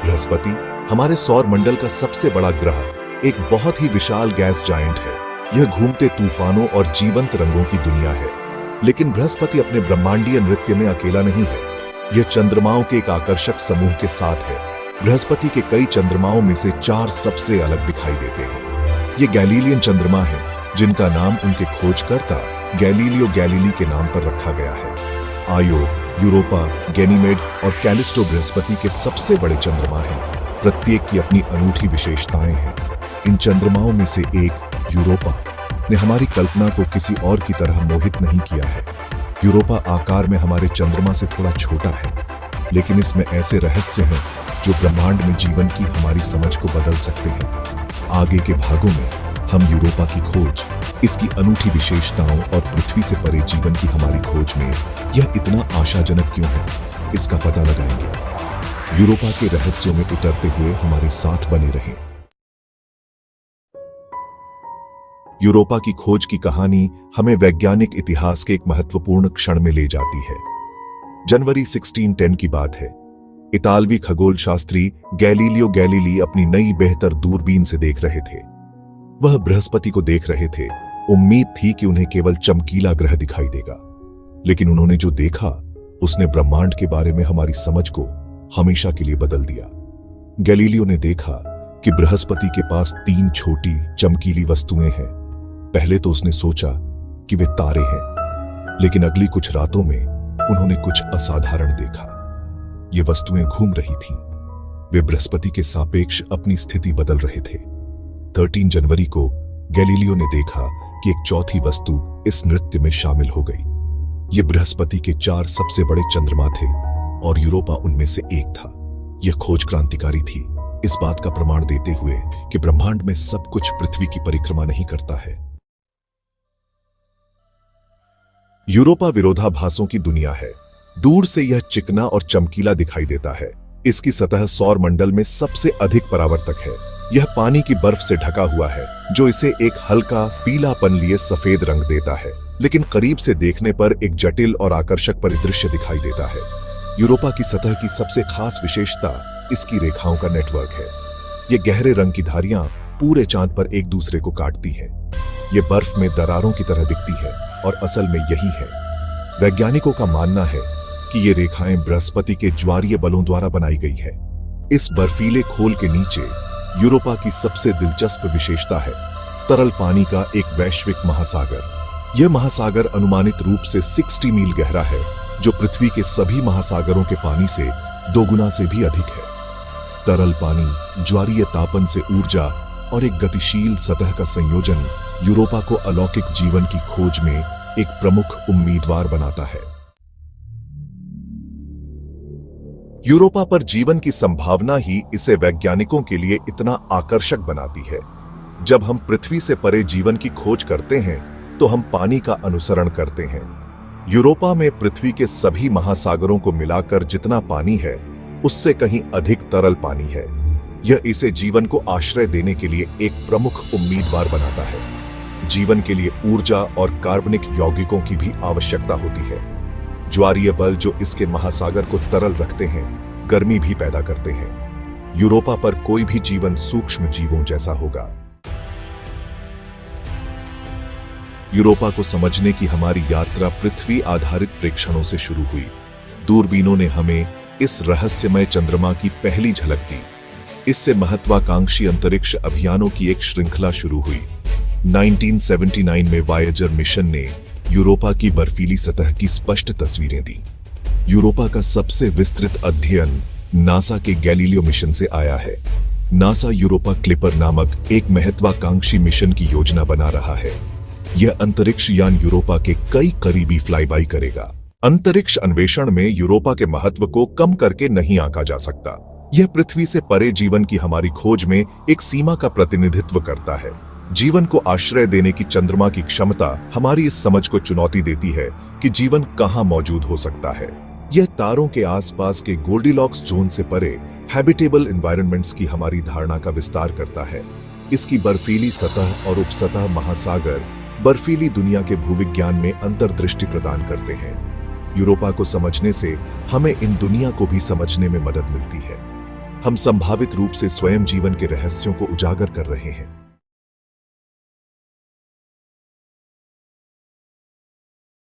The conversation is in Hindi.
बृहस्पति हमारे सौर मंडल का सबसे बड़ा ग्रह एक बहुत ही विशाल गैस जायंट है। यह घूमते तूफानों और जीवंत रंगों की दुनिया है। लेकिन बृहस्पति अपने ब्रह्मांडीय नृत्य में अकेला नहीं है। यह चंद्रमाओं के एक आकर्षक समूह के साथ है। बृहस्पति के कई चंद्रमाओं में से 4 सबसे अलग दिखाई देते हैं। ये गैलीलियन चंद्रमा है, जिनका नाम उनके खोजकर्ता गैलीलियो गैलीली के नाम पर रखा गया है। आयो, यूरोपा, गैनीमेड और कैलिस्टो बृहस्पति के सबसे बड़े चंद्रमा हैं। प्रत्येक की अपनी अनूठी विशेषताएं हैं। इन चंद्रमाओं में से एक यूरोपा ने हमारी कल्पना को किसी और की तरह मोहित नहीं किया है। यूरोपा आकार में हमारे चंद्रमा से थोड़ा छोटा है, लेकिन इसमें ऐसे रहस्य हैं जो ब्रह्मांड में जीवन की हमारी समझ को बदल सकते हैं। आगे के भागों में हम यूरोपा की खोज, इसकी अनूठी विशेषताओं और पृथ्वी से परे जीवन की हमारी खोज में यह इतना आशाजनक क्यों है, इसका पता लगाएंगे। यूरोपा के रहस्यों में उतरते हुए हमारे साथ बने रहें। यूरोपा की खोज की कहानी हमें वैज्ञानिक इतिहास के एक महत्वपूर्ण क्षण में ले जाती है। जनवरी 1610 की बात है। इतालवी खगोल शास्त्री गैलीलियो गैलीली अपनी नई बेहतर दूरबीन से देख रहे थे। वह बृहस्पति को देख रहे थे। उम्मीद थी कि उन्हें केवल चमकीला ग्रह दिखाई देगा, लेकिन उन्होंने जो देखा उसने ब्रह्मांड के बारे में हमारी समझ को हमेशा के लिए बदल दिया। गैलीलियो ने देखा कि बृहस्पति के पास 3 छोटी चमकीली वस्तुएं हैं। पहले तो उसने सोचा कि वे तारे हैं, लेकिन अगली कुछ रातों में उन्होंने कुछ असाधारण देखा। ये वस्तुएं घूम रही थीं। वे बृहस्पति के सापेक्ष अपनी स्थिति बदल रहे थे। 13 जनवरी को गैलीलियो ने देखा कि एक चौथी वस्तु इस नृत्य में शामिल हो गई। ये बृहस्पति के 4 सबसे बड़े चंद्रमा थे और यूरोपा उनमें से एक था। यह खोज क्रांतिकारी थी, इस बात का प्रमाण देते हुए कि ब्रह्मांड में सब कुछ पृथ्वी की परिक्रमा नहीं करता है। यूरोपा विरोधाभासों की दुनिया है। दूर से यह चिकना और चमकीला दिखाई देता है। इसकी सतह सौर मंडल में सबसे अधिक परावर्तक है। यह पानी की बर्फ से ढका हुआ है, जो इसे एक हल्का पीलापन लिए सफेद रंग देता है, लेकिन करीब से देखने पर एक जटिल और आकर्षक परिदृश्य दिखाई देता है। यूरोपा की सतह की सबसे खास विशेषता इसकी रेखाओं का नेटवर्क है। ये गहरे रंग की धारियां पूरे चांद पर एक दूसरे को काटती हैं। ये बर्फ में दरारों की तरह दिखती है और असल में यही है। वैज्ञानिकों का मानना है कि ये रेखाएं बृहस्पति के ज्वारीय बलों द्वारा बनाई गई है। इस बर्फीले खोल के नीचे यूरोपा की सबसे दिलचस्प विशेषता है तरल पानी का एक वैश्विक महासागर। यह महासागर अनुमानित रूप से 60 मील गहरा है, जो पृथ्वी के सभी महासागरों के पानी से 2 गुना से भी अधिक है। तरल पानी, ज्वारीय तापन से ऊर्जा और एक गतिशील सतह का संयोजन यूरोपा को अलौकिक जीवन की खोज में एक प्रमुख उम्मीदवार बनाता है। यूरोपा पर जीवन की संभावना ही इसे वैज्ञानिकों के लिए इतना आकर्षक बनाती है। जब हम पृथ्वी से परे जीवन की खोज करते हैं, तो हम पानी का अनुसरण करते हैं। यूरोपा में पृथ्वी के सभी महासागरों को मिलाकर जितना पानी है, उससे कहीं अधिक तरल पानी है। यह इसे जीवन को आश्रय देने के लिए एक प्रमुख उम्मीदवार बनाता है। जीवन के लिए ऊर्जा और कार्बनिक यौगिकों की भी आवश्यकता होती है। ज्वारीय बल जो इसके महासागर को तरल रखते हैं, गर्मी भी पैदा करते हैं। यूरोपा पर कोई भी जीवन सूक्ष्म जीवों जैसा होगा। यूरोपा को समझने की हमारी यात्रा पृथ्वी आधारित प्रेक्षणों से शुरू हुई। दूरबीनों ने हमें इस रहस्यमय चंद्रमा की पहली झलक दी। इससे महत्वाकांक्षी अंतरिक्ष अभियानों की एक श्रृंखला शुरू हुई। 1979 में वायेजर मिशन ने यूरोपा की बर्फीली सतह की स्पष्ट तस्वीरें दी। यूरोपा का सबसे विस्तृत अध्ययन नासा के गैलीलियो मिशन से आया है। नासा यूरोपा क्लिपर नामक एक महत्वाकांक्षी मिशन की योजना बना रहा है। यह अंतरिक्ष यान यूरोपा के कई करीबी फ्लाईबाई करेगा। अंतरिक्ष अन्वेषण में यूरोपा के महत्व को कम करके नहीं आंका जा सकता। यह पृथ्वी से परे जीवन की हमारी खोज में एक सीमा का प्रतिनिधित्व करता है। जीवन को आश्रय देने की चंद्रमा की क्षमता हमारी इस समझ को चुनौती देती है कि जीवन कहां मौजूद हो सकता है। यह तारों के आसपास के गोल्डीलॉक्स जोन से परे हैबिटेबल एनवायरनमेंट्स की हमारी धारणा का विस्तार करता है। इसकी बर्फीली सतह और उपसतह महासागर बर्फीली दुनिया के भूविज्ञान में अंतर्दृष्टि प्रदान करते हैं। यूरोपा को समझने से हमें इन दुनिया को भी समझने में मदद मिलती है। हम संभावित रूप से स्वयं जीवन के रहस्यों को उजागर कर रहे हैं।